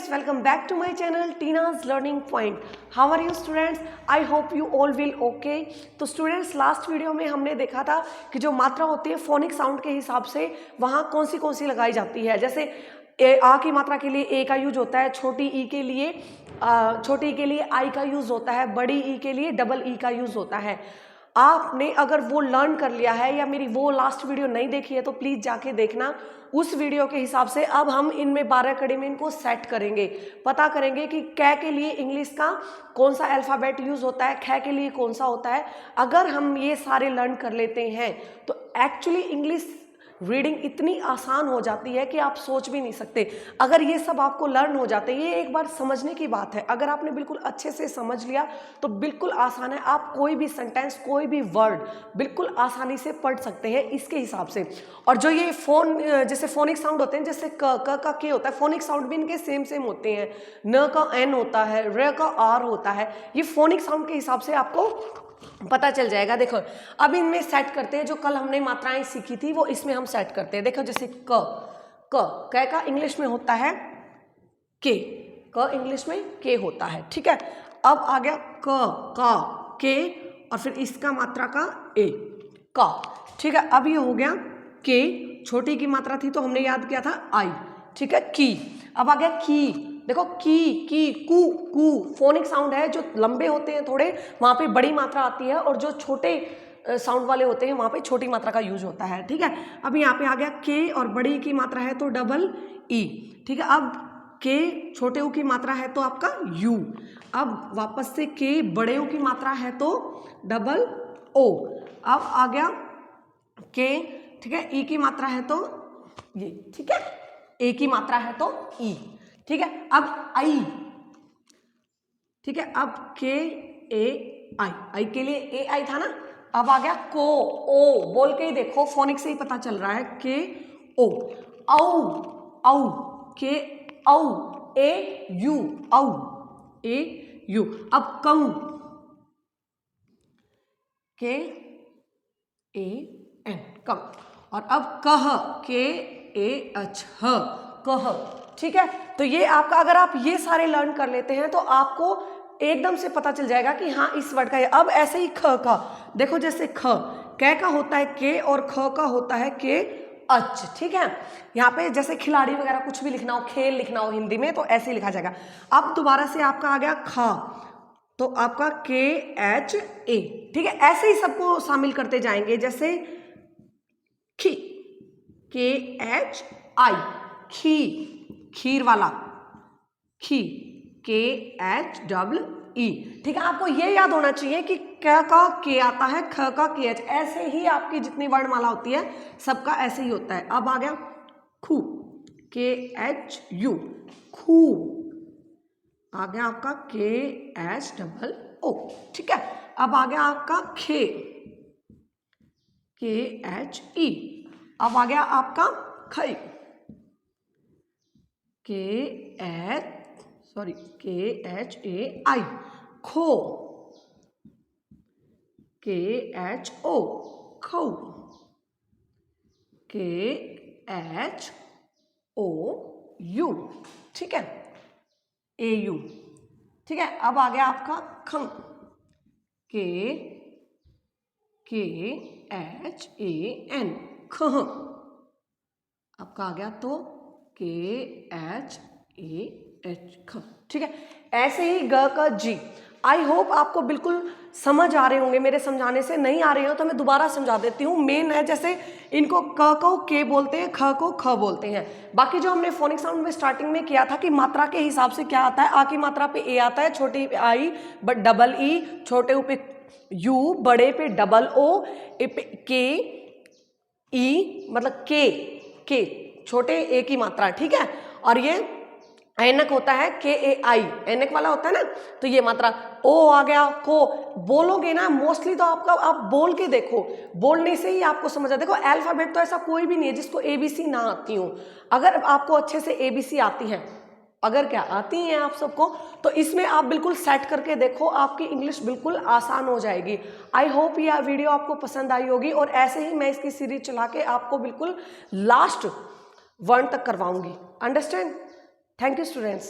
students, welcome back to my channel Tina's Learning Point. How are you students? I hope you all will okay. तो students last video में हमने देखा था कि जो मात्रा होती है फोनिक साउंड के हिसाब से वहाँ कौन सी लगाई जाती है। जैसे आ की मात्रा के लिए ए का यूज होता है, छोटी ई के लिए आई का यूज होता है, बड़ी ई के लिए डबल ई का यूज होता है। आपने अगर वो लर्न कर लिया है या मेरी वो लास्ट वीडियो नहीं देखी है तो प्लीज जाके देखना। उस वीडियो के हिसाब से अब हम इनमें 12 कड़ी में इनको सेट करेंगे, पता करेंगे कि कै के लिए इंग्लिश का कौन सा अल्फाबेट यूज होता है, खे के लिए कौन सा होता है। अगर हम ये सारे लर्न कर लेते हैं तो एक्चुअली इंग्लिश रीडिंग इतनी आसान हो जाती है कि आप सोच भी नहीं सकते। अगर ये सब आपको लर्न हो जाते हैं, ये एक बार समझने की बात है। अगर आपने बिल्कुल अच्छे से समझ लिया तो बिल्कुल आसान है, आप कोई भी सेंटेंस कोई भी वर्ड बिल्कुल आसानी से पढ़ सकते हैं इसके हिसाब से। और जो ये जैसे फोनिक साउंड होते हैं, जैसे क का के होता है, फोनिक साउंड भी इनके सेम होते हैं। न का एन होता है, र का आर होता है। ये फोनिक साउंड के हिसाब से आपको पता चल जाएगा। देखो अब इनमें सेट करते हैं, जो कल हमने मात्राएं सीखी थी वो इसमें हम सेट करते हैं। देखो जैसे क का इंग्लिश में होता है के, क इंग्लिश में के होता है, ठीक है। अब आ गया का के और फिर इसका मात्रा का ए का, ठीक है। अब ये हो गया के, छोटी की मात्रा थी तो हमने याद किया था आई, ठीक है, की। अब आ गया की, देखो की कू फोनिक साउंड है, जो लंबे होते हैं थोड़े वहां पे बड़ी मात्रा आती है और जो छोटे साउंड वाले होते हैं वहां पे छोटी मात्रा का यूज होता है, ठीक है। अब यहाँ पे आ गया के और बड़ी की मात्रा है तो डबल ई, ठीक है। अब के छोटे u की मात्रा है तो आपका यू। अब वापस से के बड़े u की मात्रा है तो डबल ओ। अब आ गया के, ठीक है, ई की मात्रा है तो ये, ठीक है, ए की मात्रा है तो ई, ठीक है। अब आई, ठीक है, अब के ए आई के लिए ए आई था ना। अब आ गया को ओ, बोल के ही देखो, फोनिक से ही पता चल रहा है, के ओ। औ के औ ए यू, औ ए यू। अब कऊ, के ए एन, कम। और अब कह, के ए एच ह, कह, ठीक है। तो ये आपका, अगर आप ये सारे लर्न कर लेते हैं तो आपको एकदम से पता चल जाएगा कि हाँ इस वर्ड का है। अब ऐसे ही ख का, देखो जैसे ख कै का होता है के और ख का होता है के अच, ठीक है। यहाँ पे जैसे खिलाड़ी वगैरह कुछ भी लिखना हो, खेल लिखना हो हिंदी में तो ऐसे ही लिखा जाएगा। अब दोबारा से आपका आ गया खा तो आपका के एच ए, ठीक है। ऐसे ही सबको शामिल करते जाएंगे। जैसे खी, के एच आई, खी, खीर वाला, खी, के एच डबल ई, ठीक है। आपको ये याद होना चाहिए कि क का के आता है, ख का के एच, ऐसे ही आपकी जितनी वर्णमाला होती है सबका ऐसे ही होता है। अब आ गया खू, के एच यू, खू। आ गया आपका के एच डबल ओ, ठीक है। अब आ गया आपका खे, के एच ई। अब आ गया आपका खई, के एच ए आई, खो, के एच ओ, खो, के एच ओ यू, ठीक है, ए यू, ठीक है। अब आ गया आपका खंग, के एच ए एन, खह। आपका आ गया तो के एच ए एच, ख, ठीक है। ऐसे ही ग का जी। आई होप आपको बिल्कुल समझ आ रहे होंगे मेरे समझाने से। नहीं आ रहे हो तो मैं दोबारा समझा देती हूँ। मेन है, जैसे इनको क को के बोलते हैं, ख को ख बोलते हैं। बाकी जो हमने फोनिक साउंड में स्टार्टिंग में किया था कि मात्रा के हिसाब से क्या आता है, आ की मात्रा पे ए आता है, छोटी पे आई, बट डबल ई, छोटे ऊ पे यू, बड़े पे डबल ओ, ए पे के ई, मतलब के छोटे ए की मात्रा, ठीक है। और ये ऐनक होता है के ए आई, ऐनक वाला होता है ना, तो ये मात्रा। ओ आ गया को, बोलोगे ना मोस्टली तो आपका, आप बोल के देखो, बोलने से ही आपको समझ आ। देखो अल्फाबेट तो ऐसा कोई भी नहीं है जिसको एबीसी ना आती हो। अगर आपको अच्छे से एबीसी आती है, अगर क्या आती हैं आप सबको, तो इसमें आप बिल्कुल सेट करके देखो, आपकी इंग्लिश बिल्कुल आसान हो जाएगी। आई होप ये वीडियो आपको पसंद आई होगी और ऐसे ही मैं इसकी सीरीज चला के आपको बिल्कुल लास्ट वर्ड तक करवाऊंगी। अंडरस्टैंड? Thank you students.